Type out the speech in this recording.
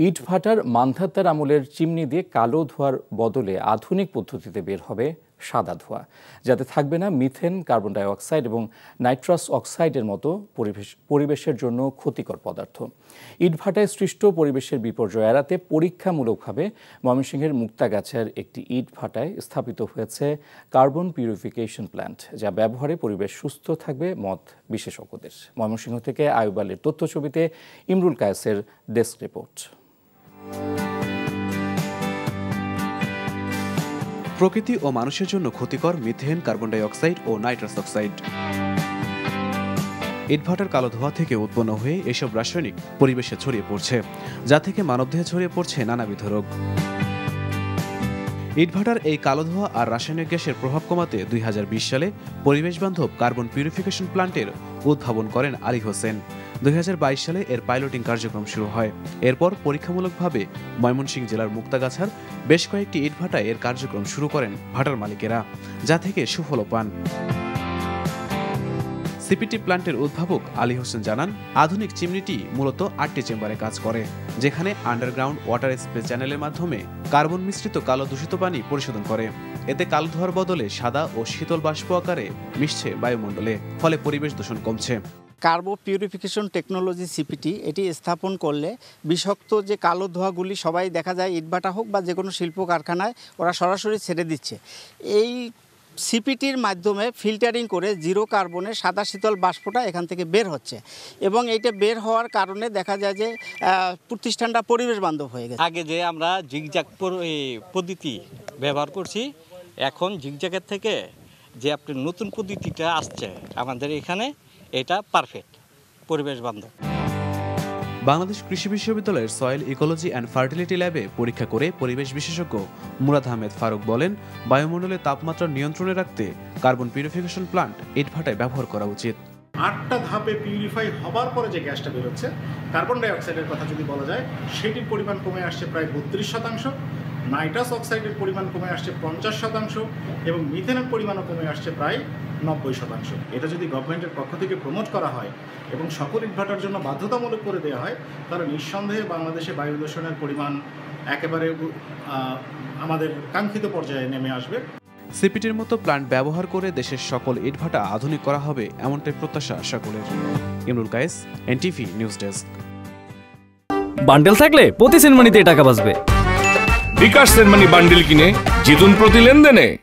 ইটভাটার মান্ধাতার আমলের চিমনি দিয়ে কালো ধোঁয়ার বদলে আধুনিক পদ্ধতিতে বের হবে সাদা ধোঁয়া, যাতে থাকবে না মিথেন, কার্বন ডাই অক্সাইড এবং নাইট্রাস অক্সাইডের মতো পরিবেশের জন্য ক্ষতিকর পদার্থ। ইটভাটায় সৃষ্ট পরিবেশের বিপর্যয় এড়াতে পরীক্ষামূলকভাবে ময়মনসিংহের মুক্তাগাছার একটি ইটভাটায় স্থাপিত হয়েছে কার্বন পিউরিফিকেশন প্ল্যান্ট, যা ব্যবহারে পরিবেশ সুস্থ থাকবে মত বিশেষজ্ঞদের। ময়মনসিংহ থেকে আয়ুব আলীর তথ্যছবিতে ইমরুল কায়েসের ডেস্ক রিপোর্ট। প্রকৃতি ও মানুষের জন্য ক্ষতিকর মিথেন, কার্বন ডাই অক্সাইড ও নাইট্রাস অক্সাইড। ইটভাটার কালো ধোঁয়া থেকে উৎপন্ন হয়ে এসব রাসায়নিক পরিবেশে ছড়িয়ে পড়ছে, যা থেকে মানবদেহে ছড়িয়ে পড়ছে নানাবিধ রোগ। ইটভাটার এই কালো ধোঁয়া আর রাসায়নিক গ্যাসের প্রভাব কমাতে 2020 সালে পরিবেশ বান্ধব কার্বন পিউরিফিকেশন প্ল্যান্টের উদ্ভাবন করেন আলী হোসেন। 2022 সালে এর পাইলটিং কার্যক্রম শুরু হয়। এরপর পরীক্ষামূলকভাবে ময়মনসিংহ জেলার মুক্তাগাছার বেশ কয়েকটি ইটভাটায় এর কার্যক্রম শুরু করেন ভাটার মালিকেরা, যা থেকে সুফলও পান। সিপিটি প্ল্যান্টের উদ্ভাবক আলী হোসেন জানান, আধুনিক চিমনিটি মূলত 8টি চেম্বারে কাজ করে, যেখানে আন্ডারগ্রাউন্ড ওয়াটার স্প্রে চ্যানেলের মাধ্যমে কার্বন মিশ্রিত কালো দূষিত পানি পরিশোধন করে। এতে কালো ধোঁয়ার বদলে সাদা ও শীতল বাষ্প আকারে মিশছে বায়ুমণ্ডলে, ফলে পরিবেশ দূষণ কমছে। কার্বন পিউরিফিকেশন টেকনোলজি সিপিটি এটি স্থাপন করলে বিষাক্ত যে কালো ধোঁয়াগুলি সবাই দেখা যায় ইটভাটা হোক বা যে কোনো শিল্প কারখানায় ওরা সরাসরি ছেড়ে দিচ্ছে। এই সিপিটির মাধ্যমে ফিল্টারিং করে জিরো কার্বনের সাদা শীতল বাষ্পটা এখান থেকে বের হচ্ছে, এবং এইটা বের হওয়ার কারণে দেখা যায় যে প্রতিষ্ঠানটা পরিবেশ বান্ধব হয়ে গেছে। আগে যে আমরা জিগজ্যাগ পদ্ধতি ব্যবহার করছি, এখন জিগজ্যাগের থেকে যে আপনি নতুন পদ্ধতিটা আসছে আমাদের এখানে, এটা পারফেক্ট পরিবেশ বান্ধব। বাংলাদেশ কৃষি বিশ্ববিদ্যালয়ের সয়েল ইকোলজি অ্যান্ড ফার্টিলিটি ল্যাবে পরীক্ষা করে পরিবেশ বিশেষজ্ঞ মুরাদ আহমেদ ফারুক বলেন, বায়ুমণ্ডলের তাপমাত্রা নিয়ন্ত্রণে রাখতে কার্বন পিউরিফিকেশন প্ল্যান্ট ইটভাটায় ব্যবহার করা উচিত। 8টা ধাপে পিউরিফাই হবার পরে যে গ্যাসটা বেরোচ্ছে, কার্বন ডাই অক্সাইডের কথা যদি বলা যায়, সেটির পরিমাণ কমে আসছে প্রায় 32%, নাইট্রাস অক্সাইডের পরিমাণ কমে আসছে 50% এবং মিথেনের পরিমাণও কমে আসছে প্রায় 90%। এটা যদি গভর্নমেন্টের পক্ষ থেকে প্রমোট করা হয় এবং সকল ইটভাটার জন্য বাধ্যতামূলক করে দেওয়া হয়, তাহলে নিঃসন্দেহে বাংলাদেশে বায়ু দূষণের পরিমাণ একেবারে আমাদের কাঙ্ক্ষিত পর্যায়ে নেমে আসবে। সিপিটির মতো প্ল্যান্ট ব্যবহার করে দেশের সকল ইটভাটা আধুনিক করা হবে, এমনটাই প্রত্যাশা সকলের। Imrul Kayes, NTV news desk. Bundle থাকলে প্রতি সেনমানিতে টাকা বাঁচবে। বিকাশ সেনমানি বান্ডেল কিনে জিতুন প্রতি লেনদেনে।